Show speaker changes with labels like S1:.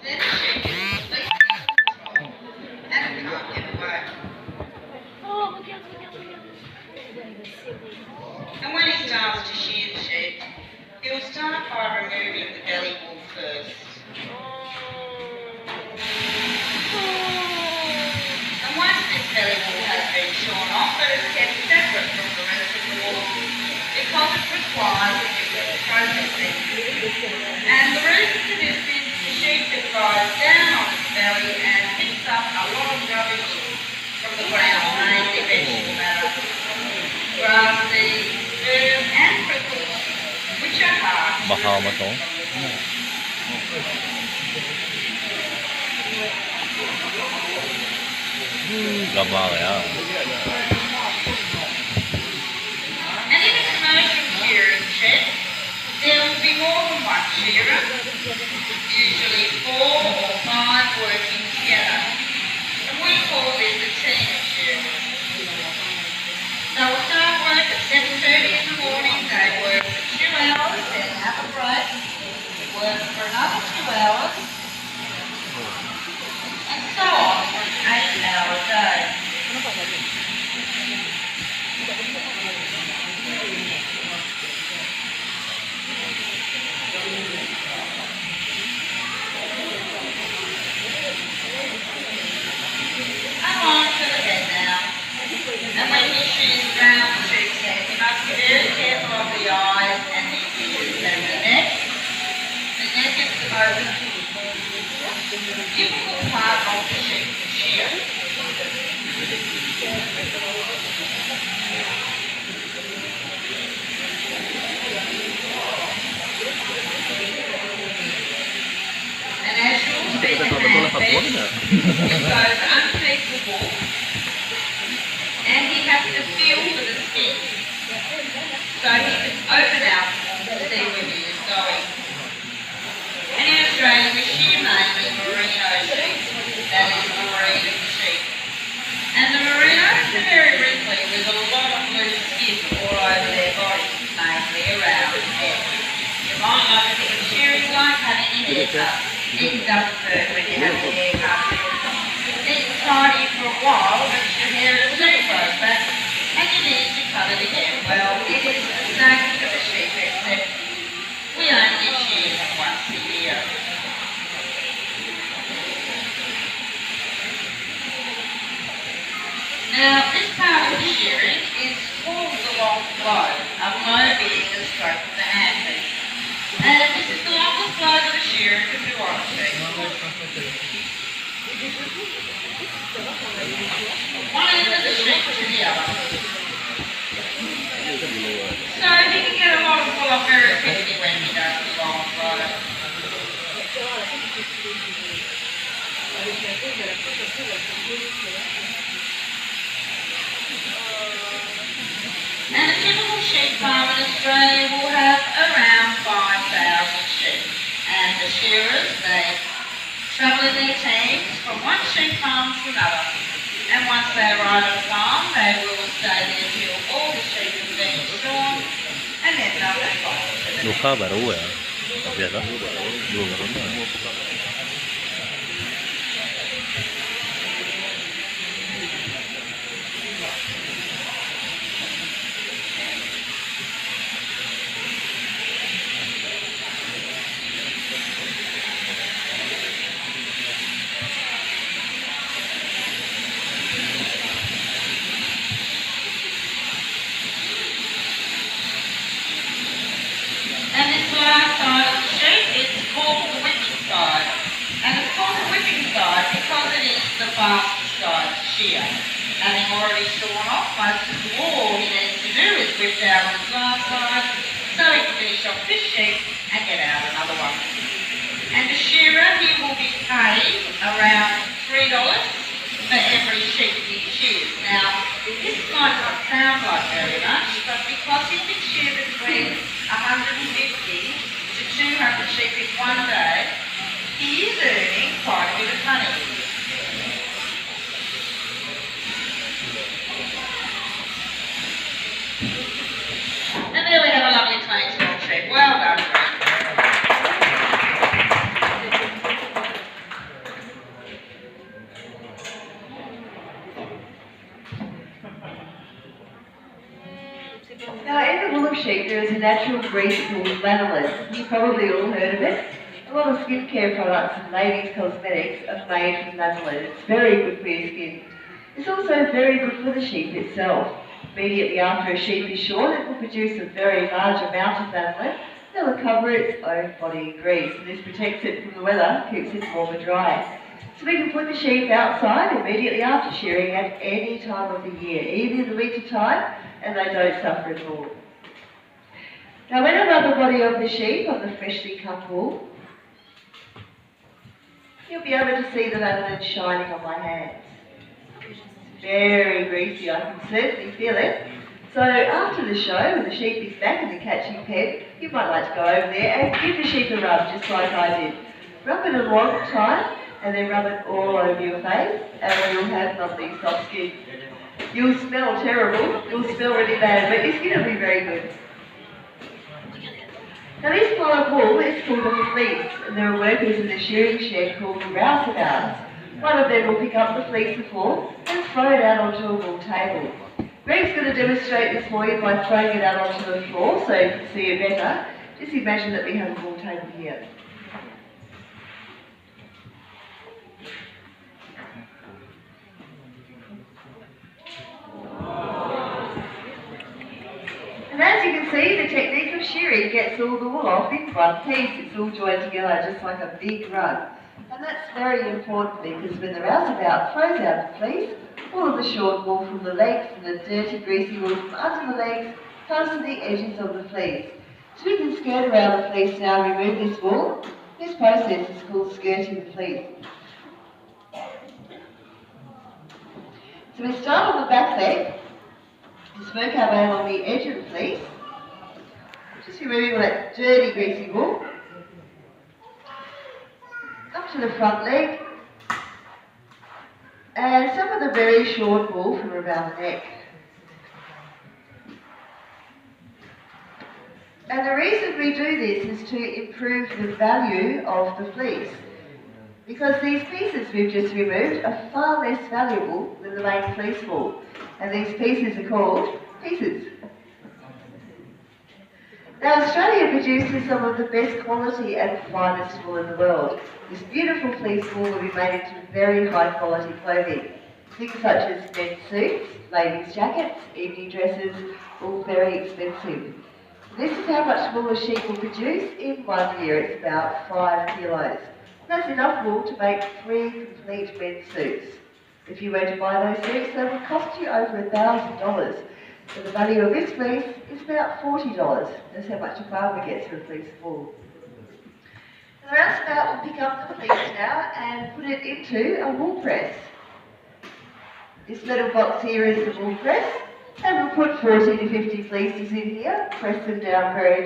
S1: Then the sheep is completely out of control and it can't get away. And when he starts to shear the sheep, he'll start by removing the belly wool first. And once this belly wool has been shorn off, it is kept separate from the rest of the wool because it requires a different processing. And the reason for this is the sheep that lies down on its belly and picks up a lot of rubbish from the ground, mainly vegetable matter, grass seeds, herb and prickles, which are hard.
S2: Mahama to. Gama kaya.
S1: And in a commercial shearing shed, there will be more than one shearer, usually 4 or 5 working together. And we call this a team of shearers. They will start work at 7:30 in the morning, they work for 2 hours, then have a break, work for another 2 hours, and so on for an 8-hour day. I'm on to the head now. And when he shears around the sheep's head, you must be very careful of the eyes and the ears and the neck. The neck is the most difficult part of the sheep to shear. And as you'll see the hand bend, it goes underneath the wool. And he has to feel for the skin so he can open out to see where he is going. And in Australia we shear mainly merino sheep, that is the breed of the sheep. And the merinos are very wrinkly with a lot of loose skin all over their body, mainly around the head. You might like to think of shearing won't have any haircut. It doesn't hurt when you have a haircut. It's tidy for a while, but your hair is soon grows back and you need to cut it again. Well, it is the same for the sheep, except we only shear them once a year. Now, this part of the shearing is called the long flow, a flow being the stroke of the handpiece. And this is the longest flow that a shearer can do on a sheep. One end of the sheep to the other. So he can get a lot of wool off very quickly when he does the long flow. And a typical sheep farm in Australia will have around 5,000 sheep. And the shearers, they travel in their teams from one sheep farm to another. And once they arrive at a farm, they will stay there till all the sheep have been shorn and then they'll move on to the
S2: Luka baru ya. Tapi ada. Belum pernah.
S1: And this last side of the sheep is called the whipping side. And it's called the whipping side because it is the fastest side to shear. Having already shorn off most of the wool, all he needs to do is whip down this last side so he can finish off this sheep and get out another one. And the shearer, he will be paid around $3 for every sheep he shears. Now, this might not sound like very much, but because he can shear between 150 to 200 sheep in one day, he is earning quite a bit of money. And there we have a lovely clean small sheep. Well done, Greg.
S3: sheep, there is a natural grease called lanolin. You've probably all heard of it. A lot of skincare products and ladies' cosmetics are made from lanolin. It's very good for your skin. It's also very good for the sheep itself. Immediately after a sheep is shorn, it will produce a very large amount of lanolin that will cover its own body in grease. And this protects it from the weather, keeps it warm and dry. So we can put the sheep outside immediately after shearing at any time of the year, even in the winter time, and they don't suffer at all. Now when I rub the body of the sheep on the freshly cut wool, you'll be able to see the lanolin shining on my hands. Very greasy, I can certainly feel it. So after the show, when the sheep is back in the catching pen, you might like to go over there and give the sheep a rub, just like I did. Rub it a long time, and then rub it all over your face, and you'll have lovely soft skin. You'll smell terrible, you'll smell really bad, but your skin will be very good. Now this pile of wool is called a fleece, and there are workers in the shearing shed called the rouseabouts. One of them will pick up the fleece of wool and throw it out onto a wool table. Greg's going to demonstrate this for you by throwing it out onto the floor so you can see it better. Just imagine that we have a wool table here. And as you can see, the technique of shearing gets all the wool off in one piece. It's all joined together just like a big rug. And that's very important because when the rouseabout throws out the fleece, all of the short wool from the legs and the dirty, greasy wool from under the legs comes to the edges of the fleece. So we can skirt around the fleece now and remove this wool. This process is called skirting the fleece. So we start on the back leg, just work our way along the edge of the fleece, just removing all that dirty, greasy wool. Up to the front leg, and some of the very short wool from around the neck. And the reason we do this is to improve the value of the fleece, because these pieces we've just removed are far less valuable than the main fleece wool, and these pieces are called pieces. Now Australia produces some of the best quality and finest wool in the world. This beautiful fleece wool will be made into very high quality clothing. Things such as men's suits, ladies' jackets, evening dresses, all very expensive. This is how much wool a sheep will produce in 1 year. It's about 5 kilos. That's enough wool to make 3 complete men's suits. If you were to buy those suits, they would cost you over $1,000. So the value of this fleece is about $40. That's how much a farmer gets for a fleece of wool. The rouseabout will pick up the fleece now and put it into a wool press. This little box here is the wool press, and we'll put 40 to 50 fleeces in here, press them down very